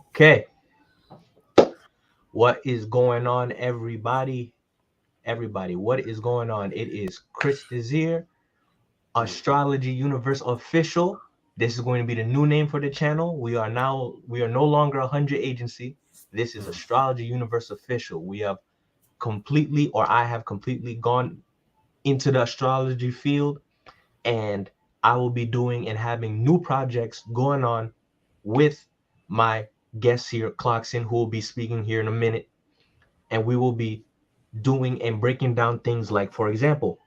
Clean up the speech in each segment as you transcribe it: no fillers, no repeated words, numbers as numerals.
Okay, what is going on, everybody? Everybody, what is going on? It is Chris Desir, Astrology Universe official. This is going to be the new name for the channel. We are no longer a 100 agency. This is Astrology Universe official. We have completely, or I have completely gone into the astrology field, and I will be doing and having new projects going on with my guest here, Clocksyn, who will be speaking here in a minute. And we will be doing and breaking down things like, for example,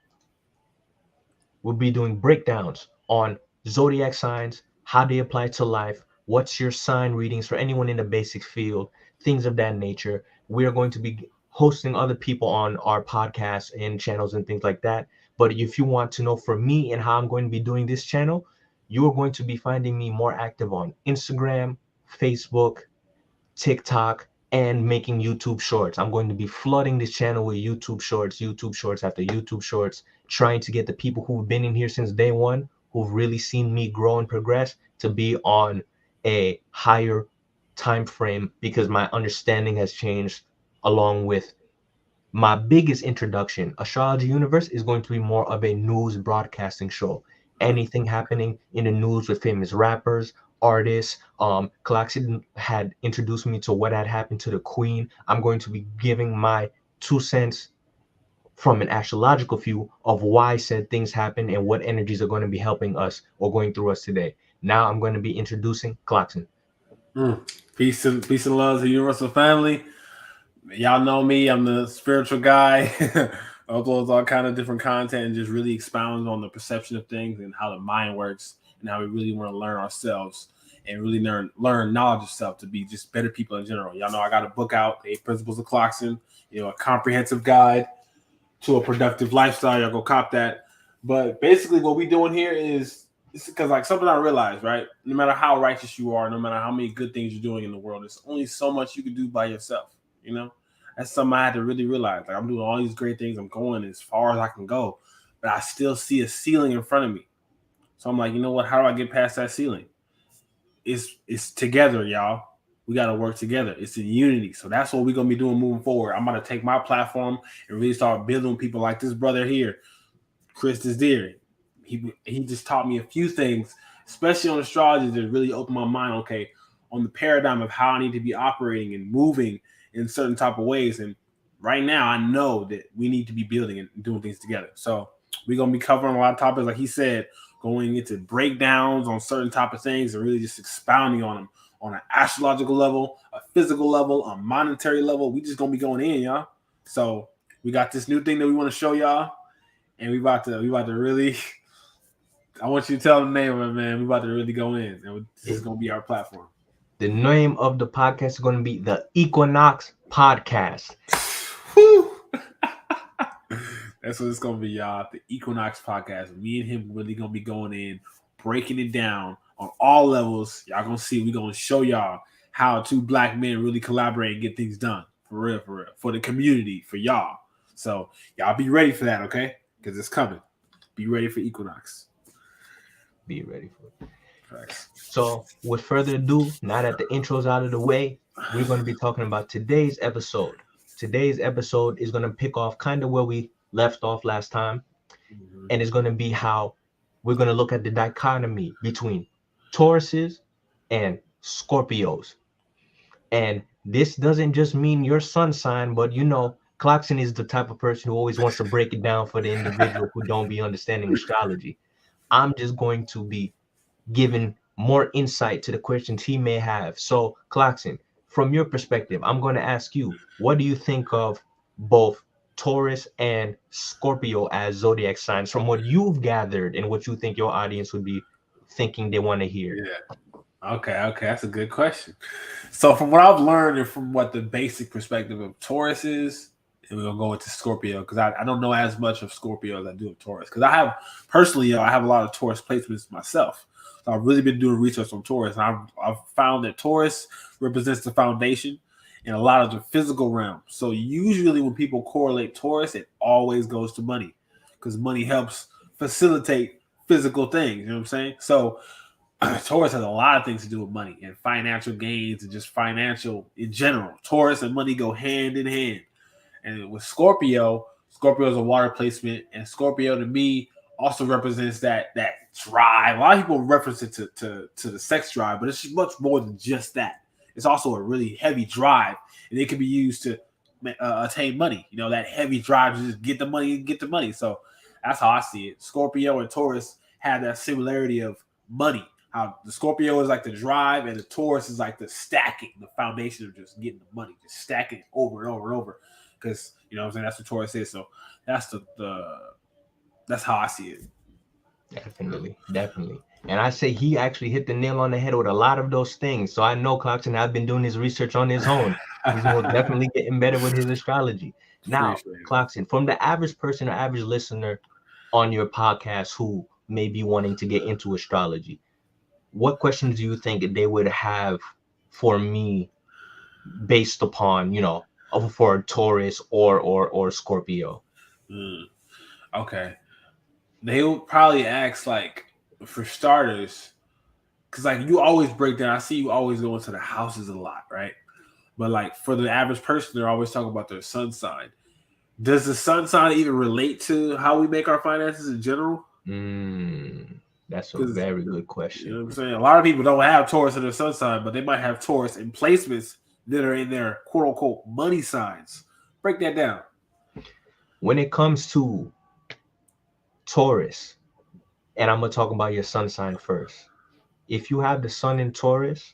we'll be doing breakdowns on zodiac signs, how they apply to life, what's your sign readings for anyone in the basic field, things of that nature. We are going to be hosting other people on our podcasts and channels and things like that. But if you want to know from me and how I'm going to be doing this channel, you are going to be finding me more active on Instagram, Facebook, TikTok, and making YouTube shorts. I'm going to be flooding this channel with YouTube shorts after YouTube shorts, trying to get the people who've been in here since day one, who've really seen me grow and progress, to be on a higher time frame because my understanding has changed along with my biggest introduction. Astrology Universe is going to be more of a news broadcasting show. Anything happening in the news with famous rappers, artists. Clocksyn had introduced me to what had happened to the Queen. I'm going to be giving my 2 cents from an astrological view of why said things happen and what energies are going to be helping us or going through us today. Now I'm going to be introducing Clocksyn. Peace and love to the universal family. Y'all know me. I'm the spiritual guy. Uploads all kind of different content and just really expounds on the perception of things and how the mind works and how we really want to learn ourselves and really learn knowledge of self to be just better people in general. Y'all know I got a book out, 8 Principles of Clocksyn, a comprehensive guide to a productive lifestyle. Y'all go cop that. But basically what we doing here is because like something I realized, right? No matter how righteous you are, no matter how many good things you're doing in the world, there's only so much you can do by yourself. That's something I had to really realize. Like I'm doing all these great things, I'm going as far as I can go, but I still see a ceiling in front of me. So I'm like, you know what? How do I get past that ceiling? It's together, y'all. We got to work together. It's in unity. So that's what we're gonna be doing moving forward. I'm gonna take my platform and really start building people like this brother here, Chris Desir. He just taught me a few things, especially on astrology, that really opened my mind. Okay, on the paradigm of how I need to be operating and moving in certain type of ways. And right now, I know that we need to be building and doing things together. So we're gonna be covering a lot of topics, like he said, going into breakdowns on certain type of things and really just expounding on them on an astrological level, a physical level, a monetary level. We just gonna be going in, y'all. So we got this new thing that we want to show y'all, and we about to really. I want you to tell the name of it, man. We about to really go in, and this is gonna be our platform. The name of the podcast is going to be the Equinox Podcast. That's what it's gonna be, y'all. The Equinox Podcast. Me and him really gonna be going in, breaking it down on all levels. Y'all gonna see. We gonna show y'all how two black men really collaborate and get things done. For real, for the community, for y'all. So y'all be ready for that, okay? Because it's coming. Be ready for Equinox. Be ready for it. Right. So, with further ado, now that the intro's out of the way, we're going to be talking about today's episode. Today's episode is going to pick off kind of where we left off last time, and it's going to be how we're going to look at the dichotomy between Tauruses and Scorpios. And this doesn't just mean your sun sign, but Clocksyn is the type of person who always wants to break it down for the individual who don't be understanding astrology. I'm just going to be giving more insight to the questions he may have. So, Clocksyn, from your perspective, I'm going to ask you, what do you think of both Taurus and Scorpio as zodiac signs from what you've gathered and what you think your audience would be thinking they want to hear? Yeah. Okay, that's a good question. So from what I've learned and from what the basic perspective of Taurus is, and we're gonna go into Scorpio because I don't know as much of Scorpio as I do of Taurus. Because I have personally, I have a lot of Taurus placements myself. So I've really been doing research on Taurus, and I've found that Taurus represents the foundation in a lot of the physical realm. So usually when people correlate Taurus, it always goes to money because money helps facilitate physical things. You know what I'm saying? So Taurus has a lot of things to do with money and financial gains and just financial in general. Taurus and money go hand in hand. And with Scorpio, Scorpio is a water placement, and Scorpio to me also represents that drive. A lot of people reference it to the sex drive, but it's much more than just that. It's also a really heavy drive, and it can be used to attain money. You know, that heavy drive to just get the money, get the money. So that's how I see it. Scorpio and Taurus have that similarity of money. How the Scorpio is like the drive, and the Taurus is like the stacking, the foundation of just getting the money, just stacking it over and over and over. Because you know what I'm saying, that's what Taurus is. So that's the that's how I see it. Definitely, definitely. And I say he actually hit the nail on the head with a lot of those things. So I know Clocksyn has been doing his research on his own. He's most definitely getting better with his astrology. Now, Appreciate it. Clocksyn, from the average person or average listener on your podcast who may be wanting to get into astrology, what questions do you think they would have for me based upon, for Taurus or Scorpio? Okay. They will probably ask, like, for starters, because like you always break down. I see you always go into the houses a lot, right? But like for the average person, they're always talking about their sun sign. Does the sun sign even relate to how we make our finances in general? That's a Because very good you question. know what I'm saying. A lot of people don't have Taurus in their sun sign, but they might have Taurus in placements that are in their quote unquote money signs. Break that down. When it comes to Taurus, and I'm gonna talk about your sun sign first. If you have the sun in Taurus,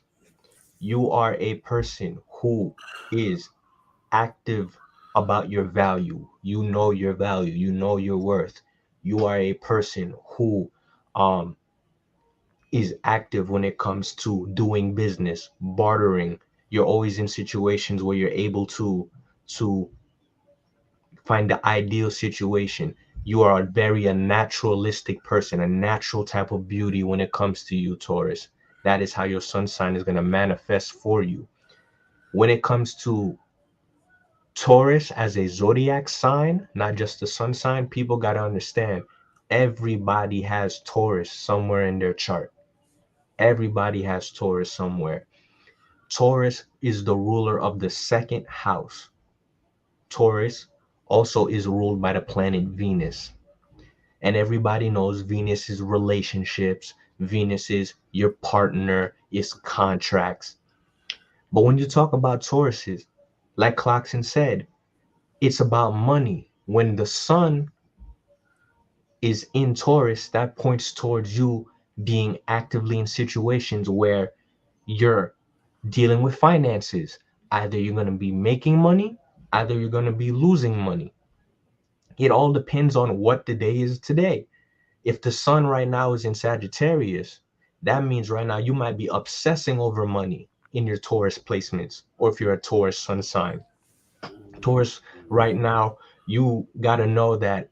you are a person who is active about your value. You know your value, you know your worth. You are a person who um is active when it comes to doing business, bartering. You're always in situations where you're able to find the ideal situation. You are a naturalistic person, a natural type of beauty when it comes to you, Taurus. That is how your sun sign is going to manifest for you. When it comes to Taurus as a zodiac sign, not just the sun sign, people got to understand everybody has Taurus somewhere in their chart. Everybody has Taurus somewhere. Taurus is the ruler of the second house. Taurus also is ruled by the planet Venus. And everybody knows Venus is relationships, Venus is your partner, is contracts. But when you talk about Tauruses, like Clocksyn said, it's about money. When the sun is in Taurus, that points towards you being actively in situations where you're dealing with finances. Either you're going to be making money, either you're going to be losing money. It all depends on what the day is today. If the sun right now is in Sagittarius, that means right now you might be obsessing over money in your Taurus placements, or if you're a Taurus sun sign. Taurus, right now, you got to know that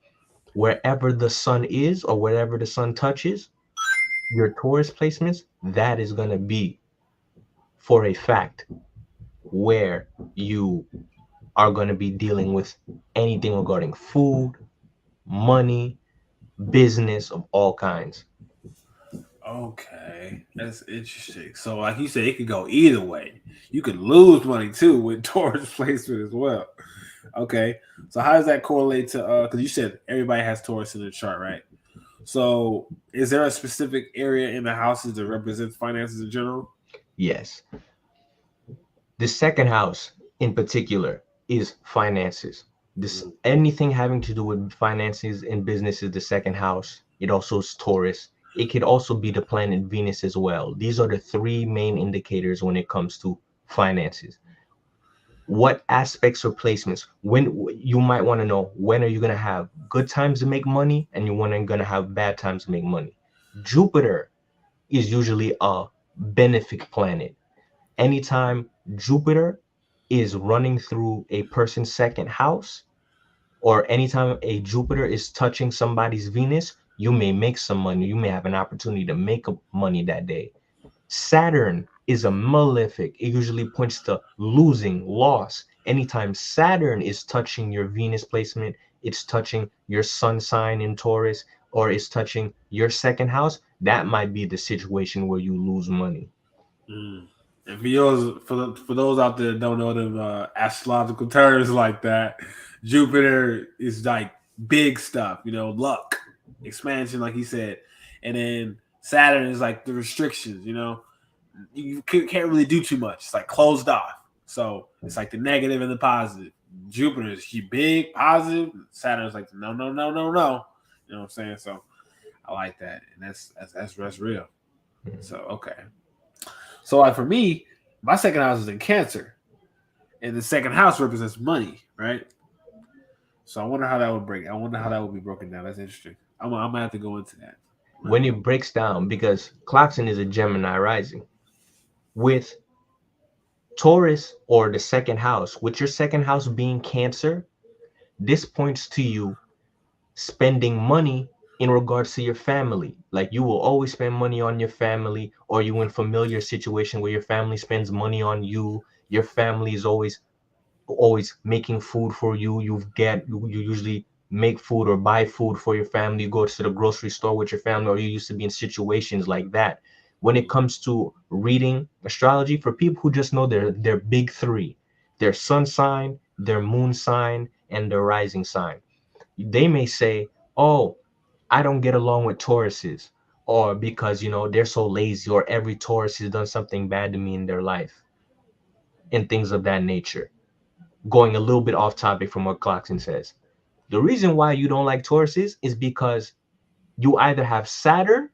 wherever the sun is or wherever the sun touches, your Taurus placements, that is going to be for a fact where you are going to be dealing with anything regarding food, money, business of all kinds. Okay, that's interesting. So, like you said, it could go either way. You could lose money too with Taurus placement as well. Okay, so how does that correlate to? Because you said everybody has Taurus in the chart, right? So, is there a specific area in the houses that represents finances in general? Yes. The second house in particular is finances. This anything having to do with finances and business is the second house. It also is Taurus. It could also be the planet Venus as well. These are the three main indicators when it comes to finances. What aspects or placements? When you might want to know, when are you going to have good times to make money and you when are going to have bad times to make money? Jupiter is usually a benefic planet. Anytime Jupiter is running through a person's second house, or anytime a Jupiter is touching somebody's Venus, you may make some money. You may have an opportunity to make money that day. Saturn is a malefic. It usually points to losing, loss. Anytime Saturn is touching your Venus placement, it's touching your sun sign in Taurus. or is touching your second house, that might be the situation where you lose money. Mm. And for those out there that don't know the astrological terms like that, Jupiter is like big stuff, luck, expansion, like he said, and then Saturn is like the restrictions. You can't really do too much. It's like closed off. So it's like the negative and the positive. Jupiter is big, positive. Saturn is like no, no, no, no, no. You know what I'm saying? So I like that, and that's real. So okay. So like for me, my second house is in Cancer, and the second house represents money, right? So I wonder how that would break. I wonder how that would be broken down. That's interesting. I'm gonna have to go into that. When it breaks down, because Clocksyn is a Gemini rising, with Taurus or the second house, with your second house being Cancer, this points to you spending money in regards to your family. Like you will always spend money on your family, or you in familiar situation where your family spends money on you. Your family is always making food for you. You usually make food or buy food for your family. You go to the grocery store with your family, or you used to be in situations like that. When it comes to reading astrology, for people who just know their big three, their sun sign, their moon sign, and their rising sign, they may say, "Oh, I don't get along with Tauruses," or because they're so lazy, or every Taurus has done something bad to me in their life, and things of that nature. Going a little bit off topic from what Clocksyn says. The reason why you don't like Tauruses is because you either have Saturn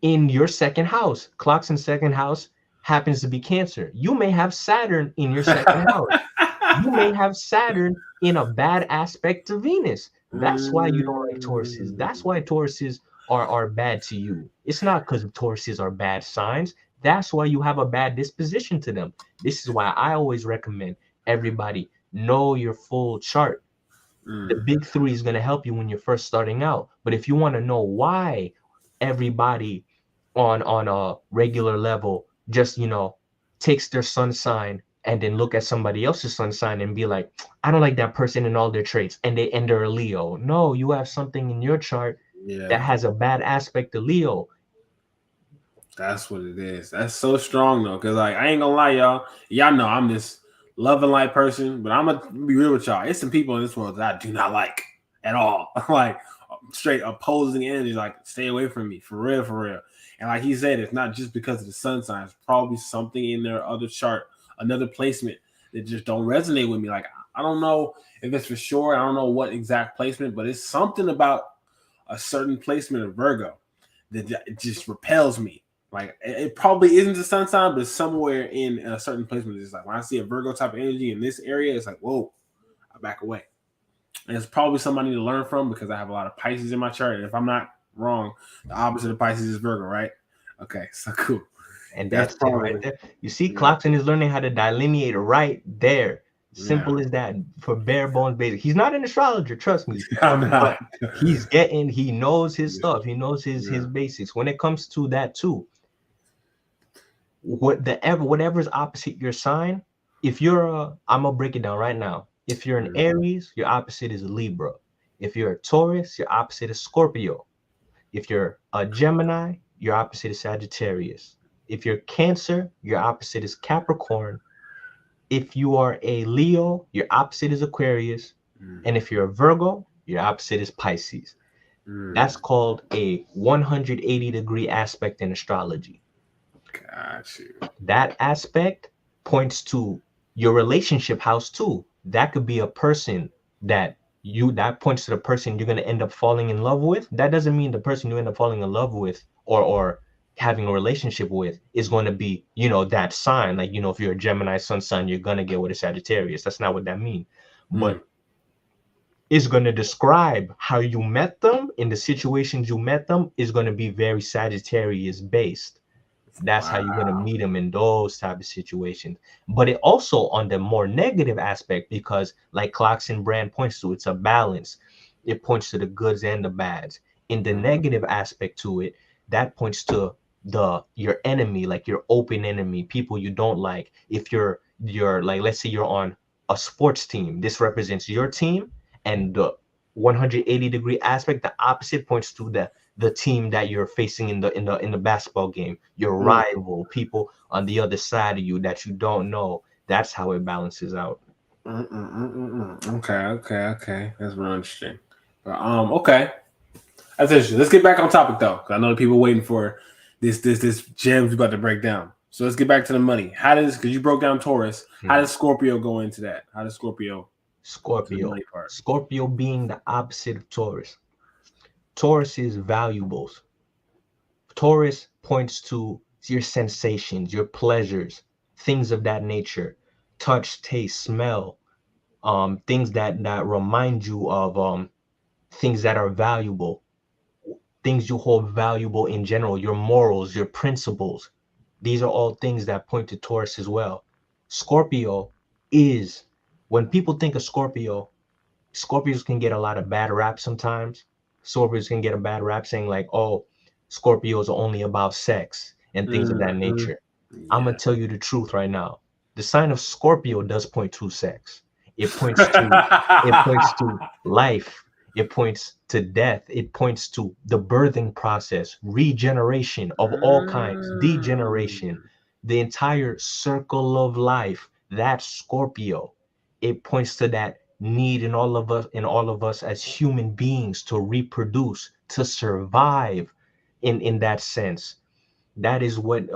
in your second house. Clocksyn's second house happens to be Cancer. You may have Saturn in your second house. You may have Saturn in a bad aspect to Venus. That's why you don't like Tauruses. That's why Tauruses are bad to you. It's not because Tauruses are bad signs. That's why you have a bad disposition to them. This is why I always recommend everybody know your full chart. The big three is going to help you when you're first starting out. But if you want to know why everybody on a regular level just takes their sun sign and then look at somebody else's sun sign and be like, I don't like that person and all their traits, and they're a Leo. No, you have something in your chart that Yeah, has a bad aspect to Leo. that's what it is. That's so strong though, because like I ain't gonna lie, y'all. Y'all know I'm this love and light person, but I'm gonna be real with y'all. It's some people in this world that I do not like at all. Like straight opposing energies. Like stay away from me, for real, for real. And like he said, it's not just because of the sun sign. It's probably something in their other chart, another placement that just don't resonate with me. Like I don't know if it's for sure. I don't know what exact placement, but it's something about a certain placement of Virgo that it just repels me. Like it probably isn't the sun sign, but somewhere in a certain placement, it's like when I see a Virgo type of energy in this area, it's like whoa, I back away. And it's probably something I need to learn from because I have a lot of Pisces in my chart. And if I'm not wrong, the opposite of Pisces is Virgo, right? Okay, so cool. And That's that's it right probably there. You see, yeah, Clarkson is learning how to delineate right there. yeah. Simple as that, for bare bones basic. He's not an astrologer, trust me, I'm but not. he knows his stuff. He knows his Yeah. basics. When it comes to that too, whatever's opposite your sign, if you're I'm gonna break it down right now. If you're an Aries, your opposite is a Libra. If you're a Taurus, your opposite is Scorpio. If you're a Gemini, your opposite is Sagittarius. If you're Cancer, your opposite is Capricorn. If you are a Leo, your opposite is Aquarius. And if you're a Virgo, your opposite is Pisces. That's called a 180-degree aspect in astrology. Got you. That aspect points to your relationship house too. That could be a person that points to the person you're going to end up falling in love with. That doesn't mean the person you end up falling in love with or having a relationship with is going to be that sign. Like if you're a Gemini sun sign, you're going to get with a Sagittarius. That's not what that means. But it's going to describe how you met them, in the situations you met them is going to be very Sagittarius based. That's how you're going to Wow. meet them in those type of situations. But it also on the more negative aspect, because like Clocksyn brand points to, it's a balance. It points to the goods and the bads. In the negative aspect to it, that points to your enemy, like your open enemy, people you don't like. If you're like, let's say you're on a sports team, this represents your team, and 180-degree aspect, the opposite points to the team that you're facing in the basketball game, your rival, people on the other side of you that you don't know. That's how it balances out. Okay. That's real interesting. But, okay. That's interesting. Let's get back on topic though, 'cause I know people waiting for this gems we about to break down. So let's get back to the money. How does, because you broke down Taurus, how does Scorpio go into that? How does Scorpio to the money part? Scorpio being the opposite of Taurus. Taurus is valuables. Taurus points to your sensations, your pleasures, things of that nature, touch, taste, smell, things that remind you of things that are valuable, things you hold valuable in general, your morals, your principles. These are all things that point to Taurus as well. Scorpio is, when people think of Scorpio, Scorpios can get a lot of bad rap sometimes. Scorpios can get a bad rap saying like, oh, Scorpios are only about sex and things of that nature. I'm Yeah. gonna tell you the truth right now. The sign of Scorpio does point to sex. It points to life. It points to death. It points to the birthing process, regeneration of all kinds, degeneration, the entire circle of life. That's Scorpio. It points to that need in all of us as human beings to reproduce, to survive in that sense. That is what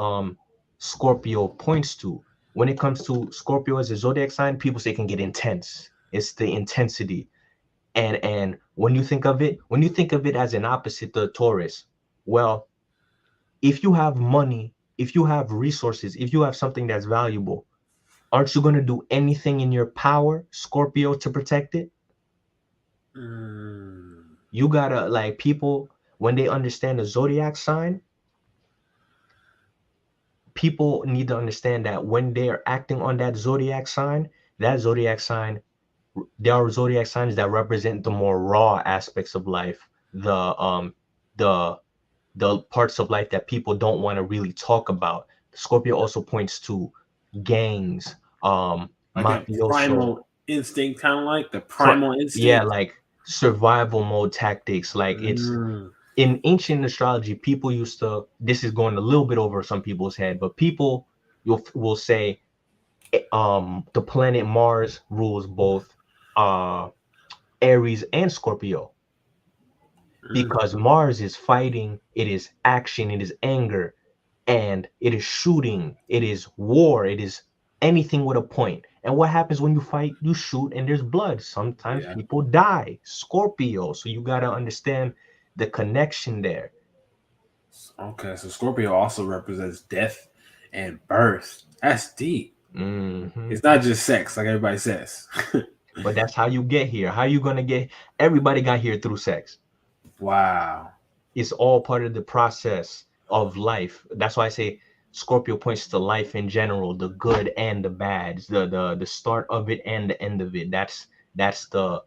Scorpio points to. When it comes to Scorpio as a zodiac sign, people say it can get intense. It's the intensity. And when you think of it as an opposite to Taurus, well, if you have money, if you have resources, if you have something that's valuable, aren't you going to do anything in your power, Scorpio, to protect it? You gotta, like, people, when they understand the zodiac sign, people need to understand that when they are acting on that zodiac sign, there are zodiac signs that represent the more raw aspects of life, the the parts of life that people don't want to really talk about. Scorpio also points to gangs, Like that mafioso, primal instinct, kind of like the pri- primal yeah, instinct. like survival mode tactics. Like, it's in ancient astrology, people used to, this is going a little bit over some people's head, but people will say the planet Mars rules both uh Aries and Scorpio, because Mars is fighting, it is action, it is anger, and it is shooting, it is war, it is anything with a point. And what happens when you fight? You shoot and there's blood. Sometimes Yeah. people die. Scorpio. So you got to understand the connection there. Okay, so Scorpio also represents death and birth. That's deep. Hmm. It's not just sex, like everybody says. But that's how you get here. How you gonna get? Everybody got here through sex. Wow. It's all part of the process of life. That's why I say Scorpio points to life in general, the good and the bad, the start of it and the end of it. That's the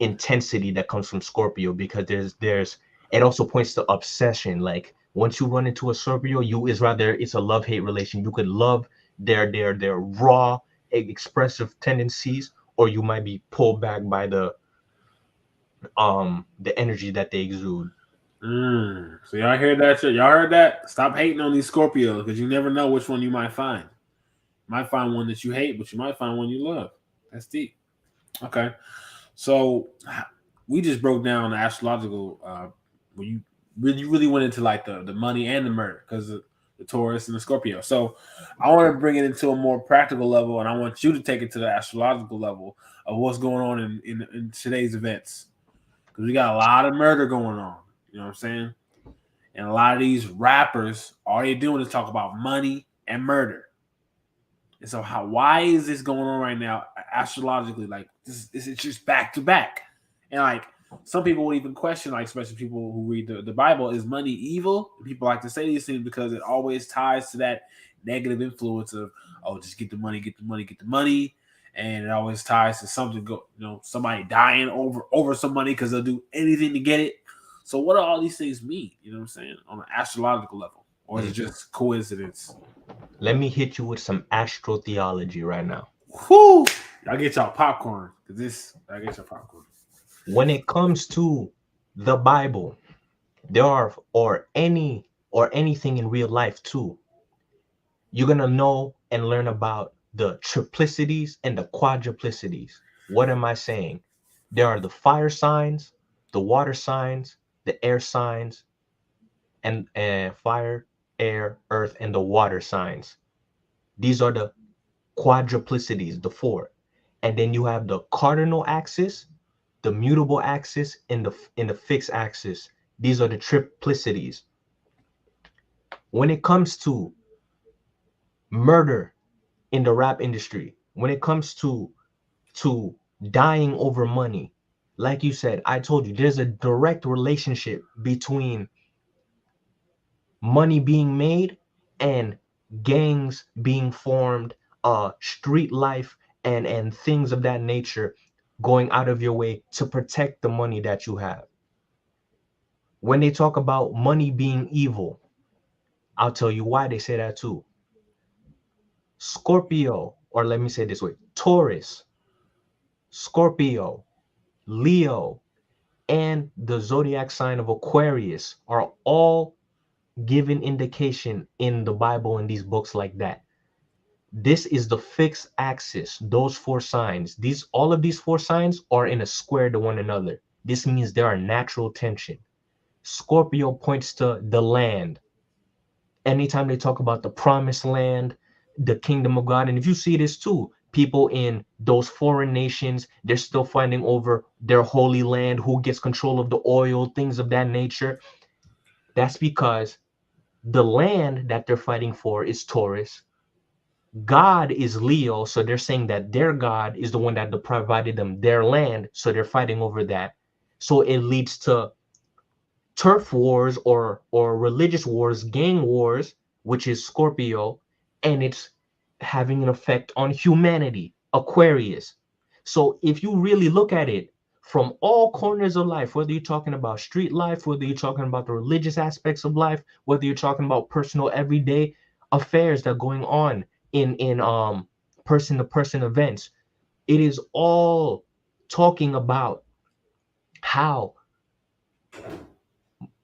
intensity that comes from Scorpio, because there's it also points to obsession. Like, once you run into a Scorpio, it's a love-hate relation. You could love their raw expressive tendencies, or you might be pulled back by the energy that they exude. So y'all hear that shit? Y'all heard that? Stop hating on these Scorpios, because you never know which one you might find. You might find one that you hate, but you might find one you love. That's deep. Okay. So we just broke down the astrological where you really went into like the money and the murder because of the Taurus and the Scorpio. So I want to bring it into a more practical level, and I want you to take it to the astrological level of what's going on in today's events. Because we got a lot of murder going on. You know what I'm saying? And a lot of these rappers, all they're doing is talk about money and murder. And so why is this going on right now astrologically? Like, this is just back to back. And like, some people would even question, like, especially people who read the Bible, is money evil? People like to say these things because it always ties to that negative influence of, oh, just get the money, get the money, get the money. And it always ties to something, somebody dying over some money because they'll do anything to get it. So what do all these things mean? You know what I'm saying? On an astrological level. Or is it just coincidence? Let me hit you with some astrotheology right now. Whoo! Y'all get y'all popcorn. I get your popcorn. When it comes to the Bible, there are or anything in real life too, you're gonna know and learn about the triplicities and the quadruplicities. What am I saying? There are the fire signs, the water signs, the air signs, and fire, air, earth, and the water signs. These are the quadruplicities, the four. And then you have the cardinal axis, the mutable axis, and the fixed axis. These are the triplicities. When it comes to murder in the rap industry, when it comes to dying over money, like you said, I told you there's a direct relationship between money being made and gangs being formed, street life, and things of that nature, going out of your way to protect the money that you have. When they talk about money being evil, I'll tell you why they say that too. Scorpio, or let me say it this way, Taurus, Scorpio, Leo, and the zodiac sign of Aquarius are all given indication in the Bible and these books like that. This is the fixed axis, those four signs. All of these four signs are in a square to one another. This means there are natural tension. Scorpio points to the land. Anytime they talk about the promised land, the kingdom of God, and if you see this too, people in those foreign nations, they're still fighting over their holy land, who gets control of the oil, things of that nature. That's because the land that they're fighting for is Taurus. God is Leo, so they're saying that their God is the one that provided them their land, so they're fighting over that. So it leads to turf wars or religious wars, gang wars, which is Scorpio, and it's having an effect on humanity, Aquarius. So if you really look at it from all corners of life, whether you're talking about street life, whether you're talking about the religious aspects of life, whether you're talking about personal everyday affairs that are going on in person to person events, it is all talking about how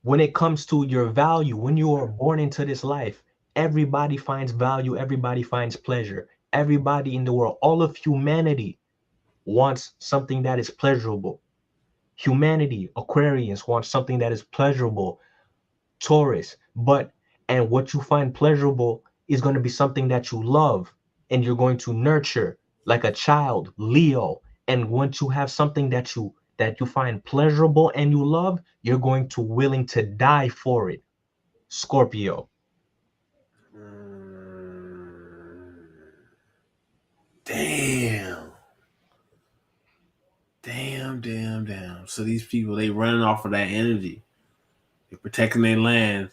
when it comes to your value, when you are born into this life, everybody finds value, everybody finds pleasure. Everybody in the world, all of humanity wants something that is pleasurable. Humanity, Aquarians, wants something that is pleasurable. Taurus, and what you find pleasurable is going to be something that you love and you're going to nurture like a child, Leo. And once you have something that you find pleasurable and you love, you're going to willing to die for it, Scorpio. Damn. Damn. So these people, they running off of that energy. They're protecting their land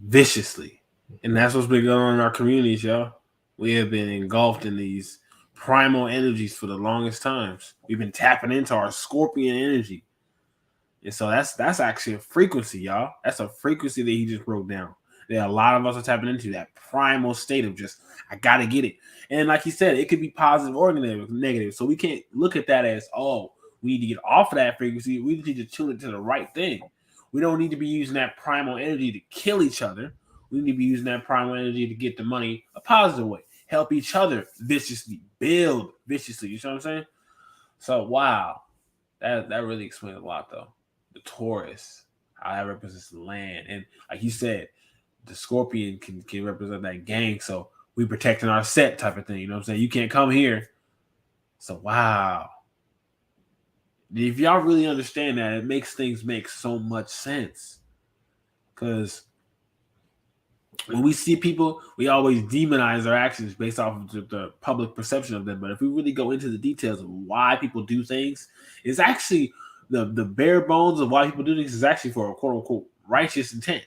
viciously. And that's what's been going on in our communities, y'all. We have been engulfed in these primal energies for the longest times. We've been tapping into our scorpion energy. And so that's actually a frequency, y'all. That's a frequency that he just broke down. That a lot of us are tapping into, that primal state of just, I gotta get it. And like he said, it could be positive or negative. So we can't look at that as, oh, we need to get off of that frequency. We need to tune it to the right thing. We don't need to be using that primal energy to kill each other. We need to be using that primal energy to get the money a positive way. Help each other viciously, build viciously. You know what I'm saying? So wow. That really explains a lot though. The Taurus, how that represents the land. And like you said, the Scorpion can represent that gang. So we protecting our set type of thing. You know what I'm saying? You can't come here. So wow. If y'all really understand that, it makes things make so much sense. Because when we see people, we always demonize their actions based off of the public perception of them. But if we really go into the details of why people do things, it's actually the bare bones of why people do things is actually for a quote unquote righteous intent.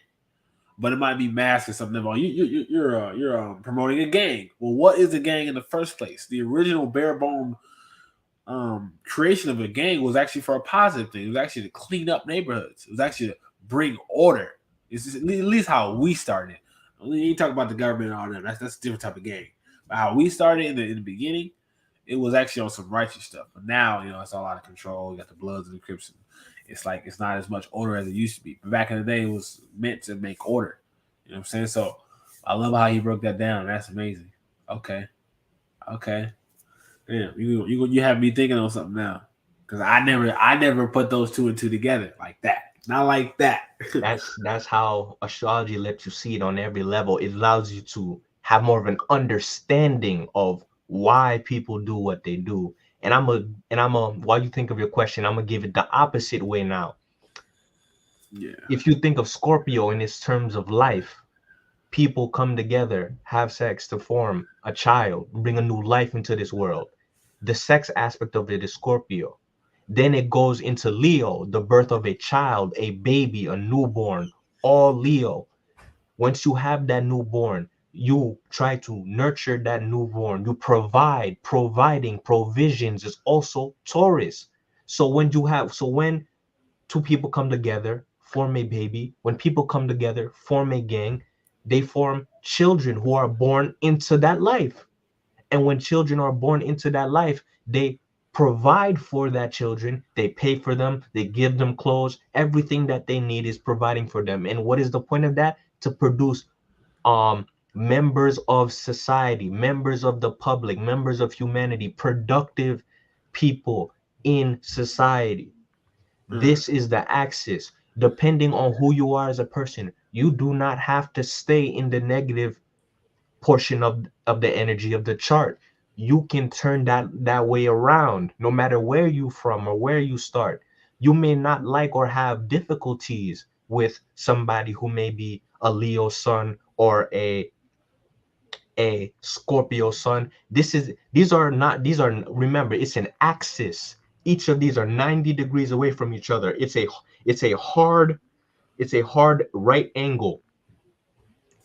But it might be masked or something about you're promoting a gang. Well, what is a gang in the first place? The original bare bone creation of a gang was actually for a positive thing. It was actually to clean up neighborhoods. It was actually to bring order. It's just, at least how we started. You talk about the government and all that. That's a different type of gang. But how we started in the beginning, it was actually on some righteous stuff. But now, it's all out of control. You got the Bloods and the Crips. It's like it's not as much order as it used to be. But back in the day, it was meant to make order. You know what I'm saying? So I love how he broke that down. That's amazing. Okay. Damn, you have me thinking on something now. Because I never put those two and two together like that. Not like that. That's how astrology lets you see it on every level. It allows you to have more of an understanding of why people do what they do. And while you think of your question, I'm gonna give it the opposite way now. Yeah. If you think of Scorpio in its terms of life, people come together, have sex to form a child, bring a new life into this world. The sex aspect of it is Scorpio. Then it goes into Leo, the birth of a child, a baby, a newborn, all Leo. Once you have that newborn, you try to nurture that newborn. You providing provisions is also Taurus. So when two people come together, form a baby. When people come together, form a gang, they form children who are born into that life. And when children are born into that life, they provide for that children. They pay for them. They give them clothes. Everything that they need is providing for them. And what is the point of that? To produce members of society, members of the public, members of humanity, productive people in society. This is the axis. Depending on who you are as a person, you do not have to stay in the negative portion of the energy of the chart. You can turn that way around no matter where you from or where you start. You may not like or have difficulties with somebody who may be a Leo sun or a Scorpio sun. These are remember, it's an axis. Each of these are 90 degrees away from each other. It's a hard right angle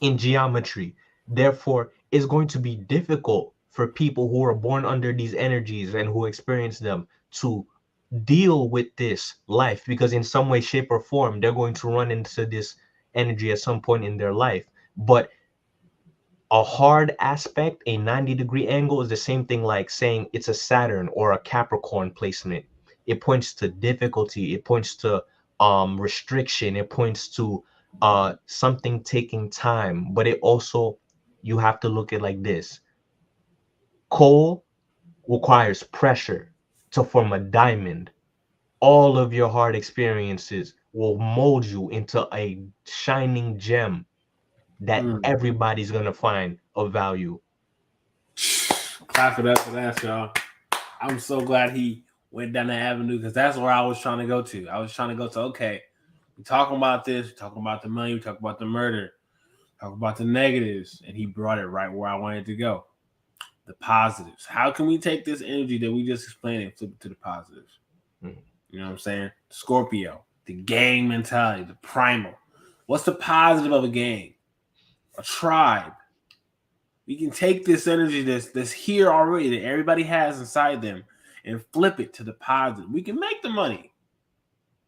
in geometry. Therefore, it's going to be difficult for people who are born under these energies and who experience them to deal with this life, because in some way, shape, or form, they're going to run into this energy at some point in their life. But a hard aspect, a 90-degree angle, is the same thing like saying it's a Saturn or a Capricorn placement. It points to difficulty, it points to restriction, it points to something taking time. But it also, you have to look at it like this: coal requires pressure to form a diamond. All of your hard experiences will mold you into a shining gem that everybody's gonna find of value. Clap for that, y'all. I'm so glad he went down that avenue because that's where I was trying to go to. I was trying to go to, okay, we're talking about this, we're talking about the money, we're talking about the murder, talking about the negatives, and he brought it right where I wanted to go. The positives. How can we take this energy that we just explained and flip it to the positives? You know what I'm saying? Scorpio, the gang mentality, the primal. What's the positive of a gang? A tribe. We can take this energy that's here already, that everybody has inside them, and flip it to the positive. We can make the money.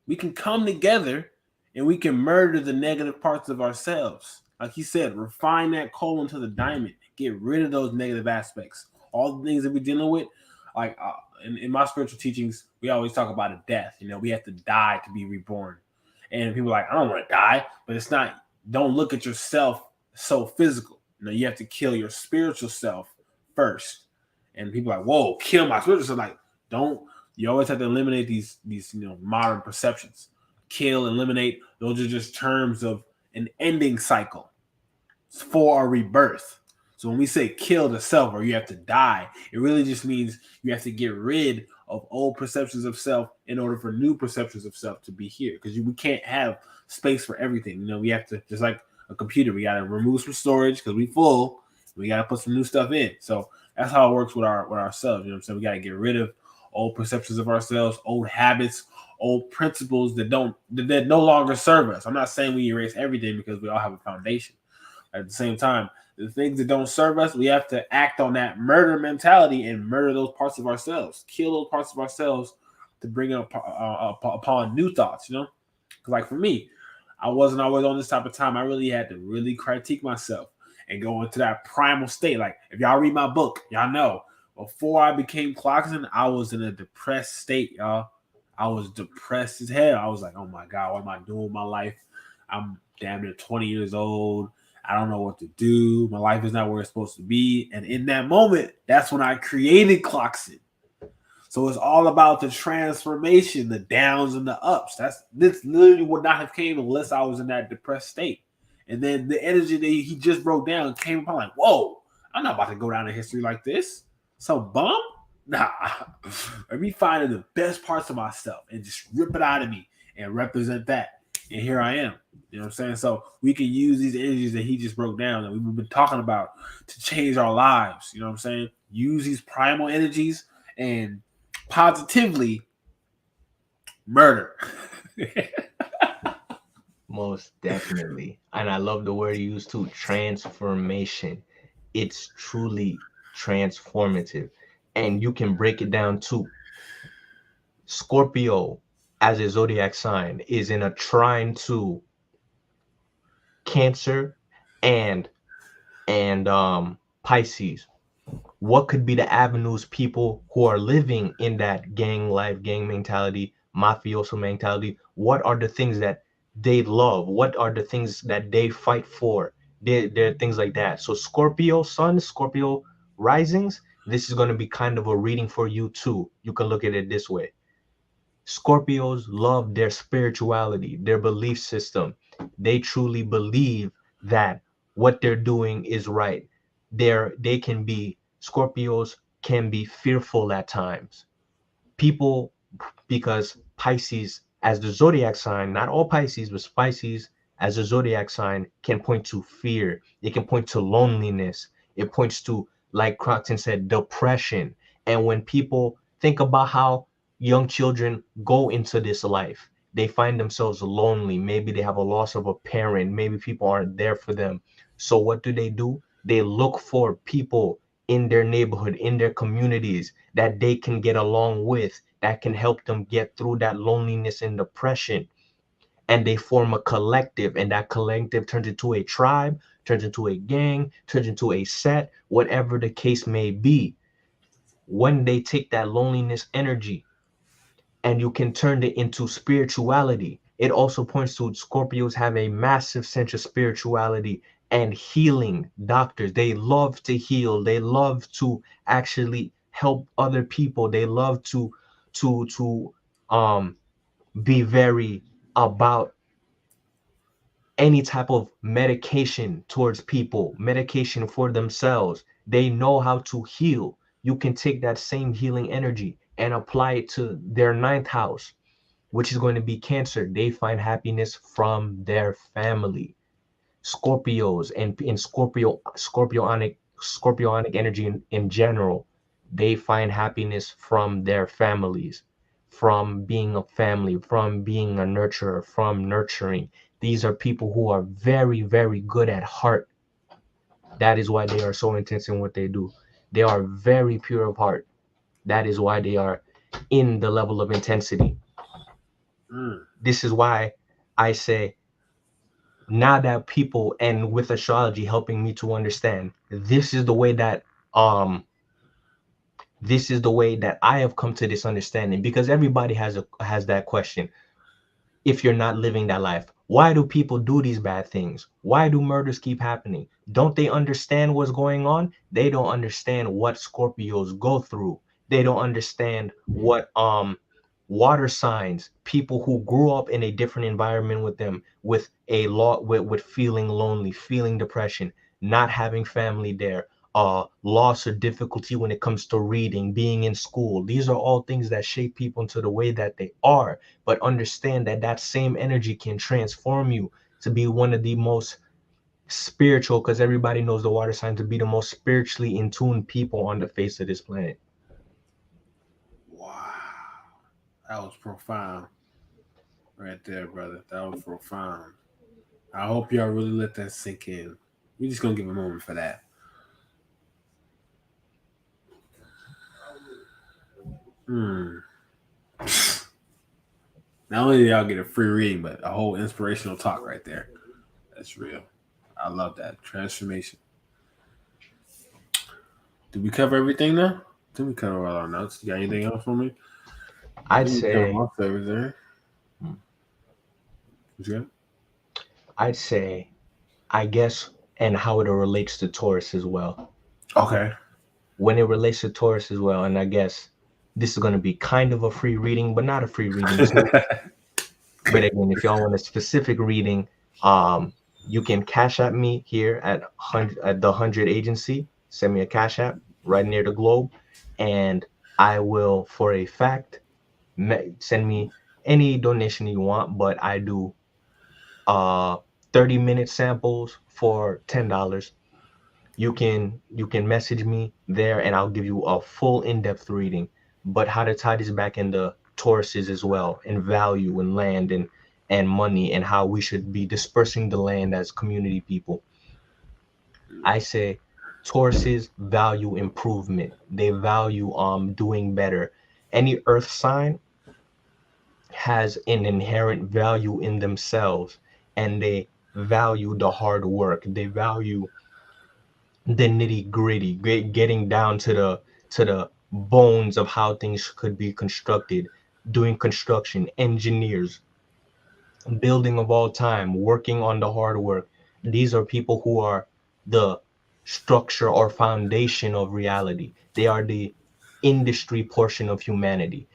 We can come together and we can murder the negative parts of ourselves. Like he said, refine that coal into the diamond. Get rid of those negative aspects. All the things that we're dealing with, like in my spiritual teachings, we always talk about a death. We have to die to be reborn. And people are like, I don't want to die, but it's not. Don't look at yourself so physical. You have to kill your spiritual self first. And people are like, whoa, kill my spiritual self. Like, don't. You always have to eliminate these modern perceptions. Kill, eliminate. Those are just terms of an ending cycle for a rebirth. So when we say kill the self or you have to die, it really just means you have to get rid of old perceptions of self in order for new perceptions of self to be here. Because we can't have space for everything. We have to, just like a computer, we got to remove some storage because we full. We got to put some new stuff in. So that's how it works with ourselves. You know what I'm saying? We got to get rid of old perceptions of ourselves, old habits, old principles that no longer serve us. I'm not saying we erase everything because we all have a foundation. At the same time, the things that don't serve us, we have to act on that murder mentality and murder those parts of ourselves, kill those parts of ourselves to bring up upon new thoughts. Because like for me, I wasn't always on this type of time. I really had to really critique myself and go into that primal state. Like if y'all read my book, y'all know Before I became Clocksyn, I was in a depressed state, y'all. I was depressed as hell. I was like, oh my God, what am I doing with my life? I'm damn near 20 years old. I don't know what to do. My life is not where it's supposed to be. And in that moment, that's when I created Clocksyn. So it's all about the transformation, the downs and the ups. This literally would not have came unless I was in that depressed state. And then the energy that he just broke down came upon like, whoa, I'm not about to go down in history like this. Some bum? Nah. Let me find the best parts of myself and just rip it out of me and represent that. And here I am. You know what I'm saying? So we can use these energies that he just broke down that we've been talking about to change our lives. You know what I'm saying? Use these primal energies and positively murder. Most definitely. And I love the word you used too, transformation. It's truly transformative. And you can break it down to Scorpio as a zodiac sign is in a trine to Cancer and Pisces. What could be the avenues people who are living in that gang life, gang mentality, mafioso mentality, what are the things that they love? What are the things that they fight for? There are things like that. So Scorpio sun, Scorpio risings, this is going to be kind of a reading for you too. You can look at it this way. Scorpios love their spirituality, their belief system. They truly believe that what they're doing is right. They can be Scorpios can be fearful at times. People, because Pisces as the zodiac sign, not all Pisces, but Pisces as a zodiac sign can point to fear. It can point to loneliness. It points to, like Clocksyn said, depression. And when people think about how young children go into this life, they find themselves lonely. Maybe they have a loss of a parent. Maybe people aren't there for them. So what do? They look for people in their neighborhood, in their communities that they can get along with, that can help them get through that loneliness and depression. And they form a collective, and that collective turns into a tribe, turns into a gang, turns into a set, whatever the case may be. When they take that loneliness energy and you can turn it into spirituality. It also points to Scorpios have a massive sense of spirituality and healing. Doctors, they love to heal. They love to actually help other people. They love to be very about any type of medication towards people, medication for themselves. They know how to heal. You can take that same healing energy and apply it to their ninth house, which is going to be Cancer. They find happiness from their family. Scorpios and in Scorpionic energy in general, they find happiness from their families, from being a family, from being a nurturer, from nurturing. These are people who are very, very good at heart. That is why they are so intense in what they do. They are very pure of heart. That is why they are in the level of intensity. This is why I say, now that people, and with astrology helping me to understand, um this is the way that I have come to this understanding, because everybody has that question. If you're not living that life, why do people do these bad things? Why do murders keep happening? Don't they understand what's going on? They don't understand what Scorpios go through. They don't understand what water signs, people who grew up in a different environment with them, with a lot, with feeling lonely, feeling depression, not having family there, loss or difficulty when it comes to reading, being in school. These are all things that shape people into the way that they are. But understand that that same energy can transform you to be one of the most spiritual, because everybody knows the water sign to be the most spiritually in tune people on the face of this planet. Wow. That was profound. Right there, brother. That was profound. I hope y'all really let that sink in. We're just gonna give a moment for that. Not only did y'all get a free reading, but a whole inspirational talk right there. That's real. I love that. Transformation. Did we cover everything now? Then we kind of all our notes. You got anything else for me? I'd Then we kind of say, my favorites there. What you got? I'd say, I guess, and how it relates to Taurus as well. Okay. When it relates to Taurus as well, and I guess this is going to be kind of a free reading, but not a free reading too. But again, if y'all want a specific reading, you can cash at me here at the 100 agency. Send me a cash app right near the globe, and I will, for a fact, send me any donation you want. But I do 30-minute samples for $10. You can message me there, and I'll give you a full in-depth reading. But how to tie this back into Tauruses as well, and value and land and money, and how we should be dispersing the land as community people. I say Tauruses value improvement. They value doing better. Any earth sign has an inherent value in themselves, and they value the hard work. They value the nitty gritty, getting down to the bones of how things could be constructed, doing construction, engineers, building of all time, working on the hard work. These are people who are the structure or foundation of reality. They are the industry portion of humanity.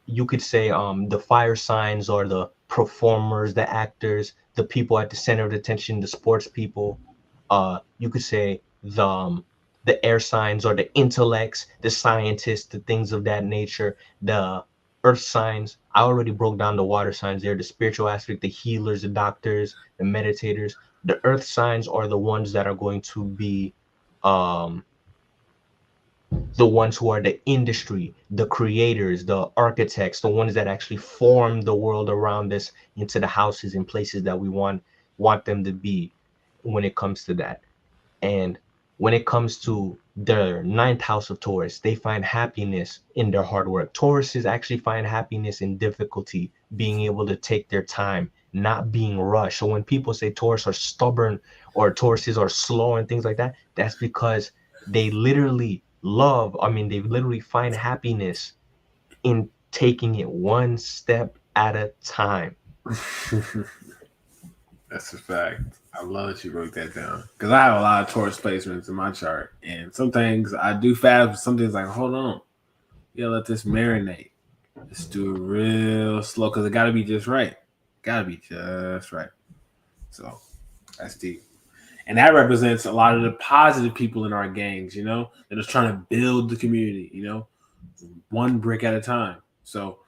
You could say the fire signs are the performers, the actors, the people at the center of attention, the sports people. You could say the air signs are the intellects, the scientists, the things of that nature. The earth signs, I already broke down the water signs there, the spiritual aspect, the healers, the doctors, the meditators. The earth signs are the ones that are going to be um the ones who are the industry, the creators, the architects, the ones that actually form the world around us into the houses and places that we want them to be when it comes to that. And when it comes to the ninth house of Taurus, they find happiness in their hard work. Tauruses actually find happiness in difficulty, being able to take their time, not being rushed. So when people say Taurus are stubborn or Tauruses are slow and things like that, that's because they literally they literally find happiness in taking it one step at a time. That's a fact. I love that you broke that down because I have a lot of Taurus placements in my chart, and some things I do fast, but some things like hold on, you gotta let this marinate. Let's do it real slow because it gotta be just right. Gotta be just right. So that's deep. And that represents a lot of the positive people in our gangs, that are trying to build the community, one brick at a time. So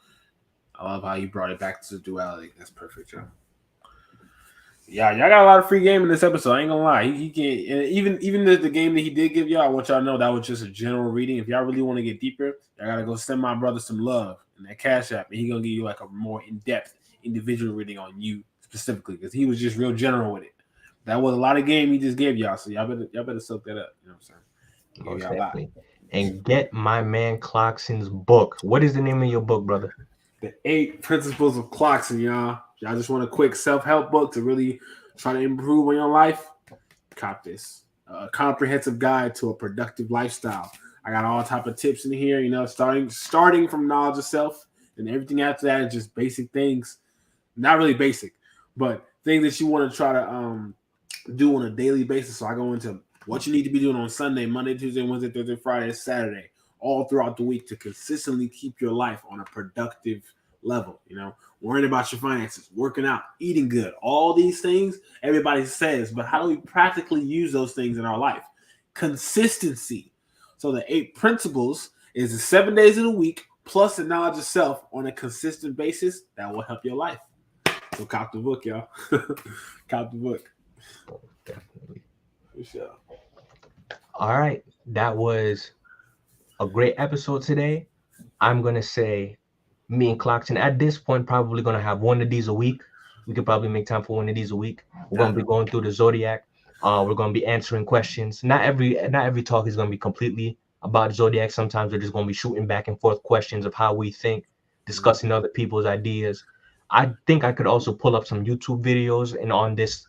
I love how you brought it back to the duality. That's perfect, Joe. Yeah, y'all got a lot of free game in this episode. I ain't gonna lie. He can, and even the game that he did give y'all, I want y'all to know that was just a general reading. If y'all really want to get deeper, y'all gotta go send my brother some love in that Cash App, and he gonna give you like a more in-depth individual reading on you specifically because he was just real general with it. That was a lot of game he just gave y'all, so y'all better soak that up. You know what I'm saying? Most definitely. And get My Man Clocksyn's book. What is the name of your book, brother? The 8 Principles of Clocksyn, y'all. Y'all just want a quick self-help book to really try to improve on your life? Cop this. A comprehensive guide to a productive lifestyle. I got all type of tips in here, starting from knowledge of self, and everything after that is just basic things. Not really basic, but things that you want to try to do on a daily basis. So I go into what you need to be doing on Sunday, Monday, Tuesday, Wednesday, Thursday, Friday, Saturday, all throughout the week to consistently keep your life on a productive level. Worrying about your finances, working out, eating good, all these things everybody says, but how do we practically use those things in our life? Consistency. So the 8 principles is the 7 days of the week plus the knowledge of self on a consistent basis that will help your life. So cop the book, y'all. Cop the book. Definitely. For sure. All right. That was a great episode today. I'm going to say me and Clocksyn at this point probably going to have one of these a week. We could probably make time for one of these a week. We're going to be going through the Zodiac. We're going to be answering questions. Not every talk is going to be completely about Zodiac. Sometimes we're just going to be shooting back and forth questions of how we think, discussing other people's ideas. I think I could also pull up some YouTube videos and on this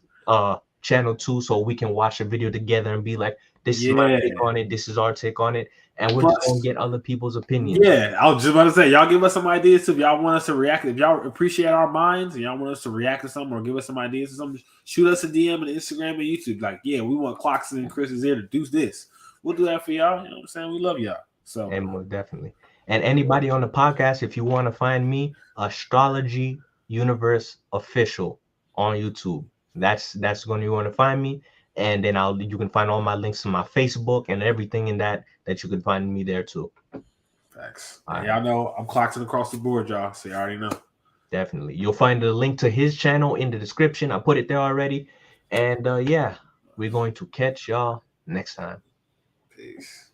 channel too, so we can watch a video together and be like, this is my take on it, this is our take on it, and we're just gonna get other people's opinions. Yeah, I was just about to say, y'all give us some ideas too. If y'all want us to react, if y'all appreciate our minds and y'all want us to react to something or give us some ideas or something, shoot us a DM on Instagram and YouTube. Like, yeah, we want Clocksyn and Chris is here to do this. We'll do that for y'all. You know what I'm saying? We love y'all. So, and most definitely. And anybody on the podcast, if you want to find me, Astrology Universe Official on YouTube. That's when you want to find me. And then you can find all my links to my Facebook and everything in that you can find me there too. Facts. Y'all know I'm Clocksyn across the board, y'all. So you already know. Definitely. You'll find the link to his channel in the description. I put it there already. And yeah, we're going to catch y'all next time. Peace.